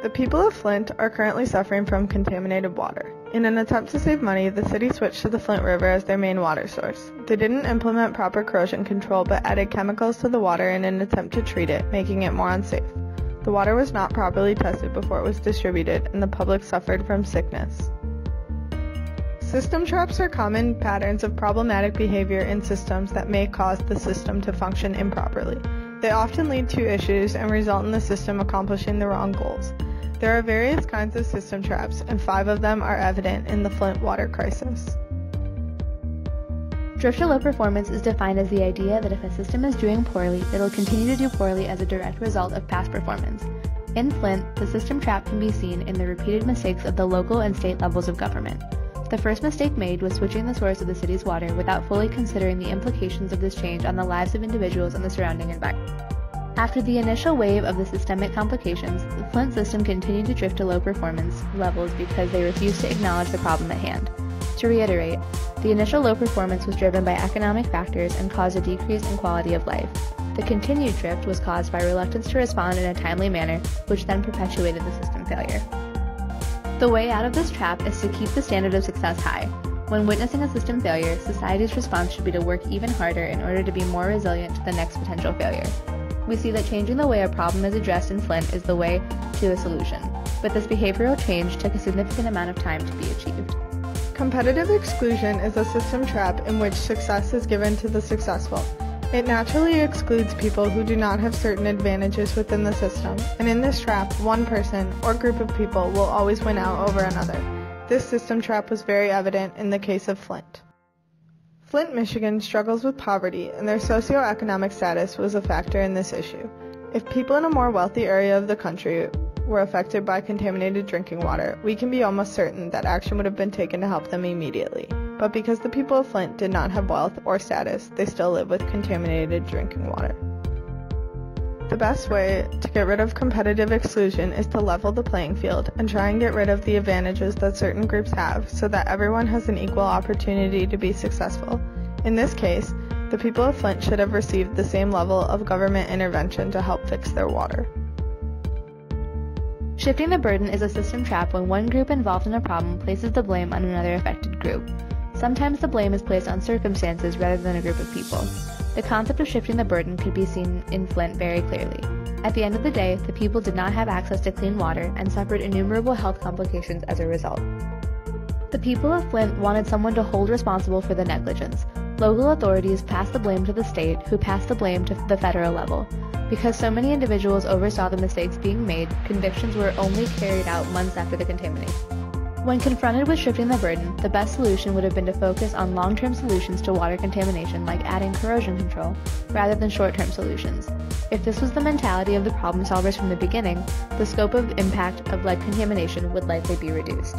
The people of Flint are currently suffering from contaminated water. In an attempt to save money, the city switched to the Flint River as their main water source. They didn't implement proper corrosion control but added chemicals to the water in an attempt to treat it, making it more unsafe. The water was not properly tested before it was distributed, and the public suffered from sickness. System traps are common patterns of problematic behavior in systems that may cause the system to function improperly. They often lead to issues and result in the system accomplishing the wrong goals. There are various kinds of system traps, and 5 of them are evident in the Flint water crisis. Drift to low performance is defined as the idea that if a system is doing poorly, it'll continue to do poorly as a direct result of past performance. In Flint, the system trap can be seen in the repeated mistakes of the local and state levels of government. The first mistake made was switching the source of the city's water without fully considering the implications of this change on the lives of individuals and the surrounding environment. After the initial wave of the systemic complications, the Flint system continued to drift to low performance levels because they refused to acknowledge the problem at hand. To reiterate, the initial low performance was driven by economic factors and caused a decrease in quality of life. The continued drift was caused by reluctance to respond in a timely manner, which then perpetuated the system failure. The way out of this trap is to keep the standard of success high. When witnessing a system failure, society's response should be to work even harder in order to be more resilient to the next potential failure. We see that changing the way a problem is addressed in Flint is the way to a solution, but this behavioral change took a significant amount of time to be achieved. Competitive exclusion is a system trap in which success is given to the successful. It naturally excludes people who do not have certain advantages within the system, and in this trap, one person or group of people will always win out over another. This system trap was very evident in the case of Flint. Flint, Michigan struggles with poverty, and their socioeconomic status was a factor in this issue. If people in a more wealthy area of the country were affected by contaminated drinking water, we can be almost certain that action would have been taken to help them immediately. But because the people of Flint did not have wealth or status, they still live with contaminated drinking water. The best way to get rid of competitive exclusion is to level the playing field and try and get rid of the advantages that certain groups have so that everyone has an equal opportunity to be successful. In this case, the people of Flint should have received the same level of government intervention to help fix their water. Shifting the burden is a system trap when one group involved in a problem places the blame on another affected group. Sometimes the blame is placed on circumstances rather than a group of people. The concept of shifting the burden could be seen in Flint very clearly. At the end of the day, the people did not have access to clean water and suffered innumerable health complications as a result. The people of Flint wanted someone to hold responsible for the negligence. Local authorities passed the blame to the state, who passed the blame to the federal level. Because so many individuals oversaw the mistakes being made, convictions were only carried out months after the contamination. When confronted with shifting the burden, the best solution would have been to focus on long-term solutions to water contamination like adding corrosion control, rather than short-term solutions. If this was the mentality of the problem solvers from the beginning, the scope of impact of lead contamination would likely be reduced.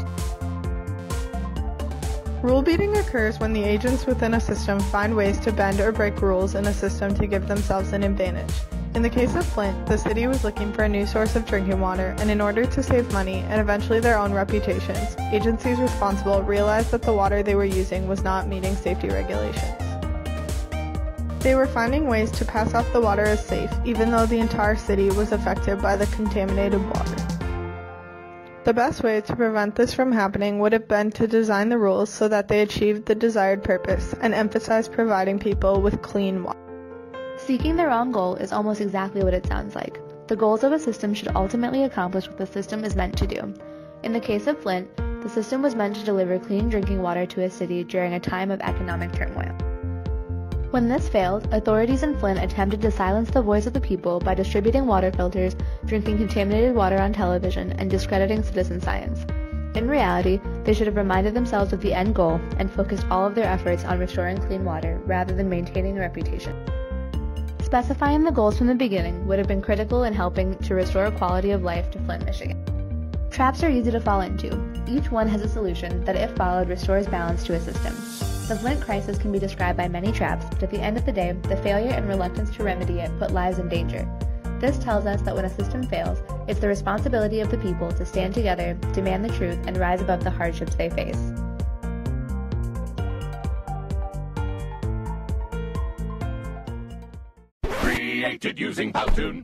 Rule beating occurs when the agents within a system find ways to bend or break rules in a system to give themselves an advantage. In the case of Flint, the city was looking for a new source of drinking water, and in order to save money and eventually their own reputations, agencies responsible realized that the water they were using was not meeting safety regulations. They were finding ways to pass off the water as safe, even though the entire city was affected by the contaminated water. The best way to prevent this from happening would have been to design the rules so that they achieved the desired purpose and emphasized providing people with clean water. Seeking the wrong goal is almost exactly what it sounds like. The goals of a system should ultimately accomplish what the system is meant to do. In the case of Flint, the system was meant to deliver clean drinking water to a city during a time of economic turmoil. When this failed, authorities in Flint attempted to silence the voice of the people by distributing water filters, drinking contaminated water on television, and discrediting citizen science. In reality, they should have reminded themselves of the end goal and focused all of their efforts on restoring clean water rather than maintaining a reputation. Specifying the goals from the beginning would have been critical in helping to restore quality of life to Flint, Michigan. Traps are easy to fall into. Each one has a solution that, if followed, restores balance to a system. The Flint crisis can be described by many traps, but at the end of the day, the failure and reluctance to remedy it put lives in danger. This tells us that when a system fails, it's the responsibility of the people to stand together, demand the truth, and rise above the hardships they face. Created using Powtoon.